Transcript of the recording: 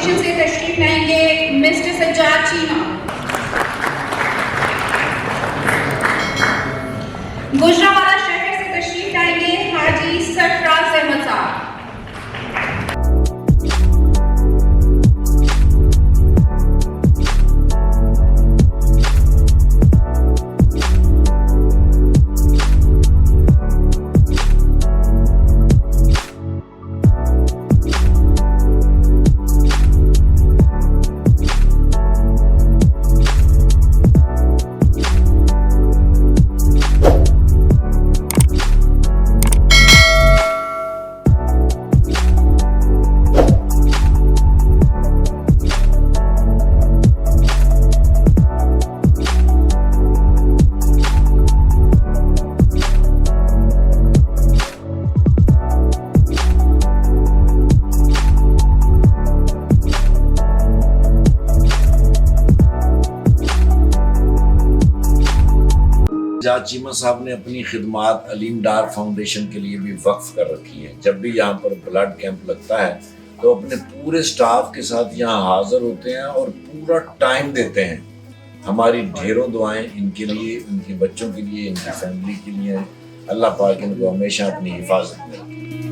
Foundation से तशरीफ लाएंगे मिस्टर सज्जाद चीमा। गुजरांवाला शहर से तशरीफ लाएंगे हाजी सरफराज अहमद साहब। सज्जाद चीमा साहब ने अपनी खिदमात अलीम डार फाउंडेशन के लिए भी वक्फ कर रखी है। जब भी यहाँ पर ब्लड कैंप लगता है तो अपने पूरे स्टाफ के साथ यहाँ हाजिर होते हैं और पूरा टाइम देते हैं। हमारी ढेरों दुआएं इनके लिए, इनके बच्चों के लिए, इनकी फैमिली के लिए। अल्लाह पाक इनको हमेशा अपनी हिफाजत में रखे।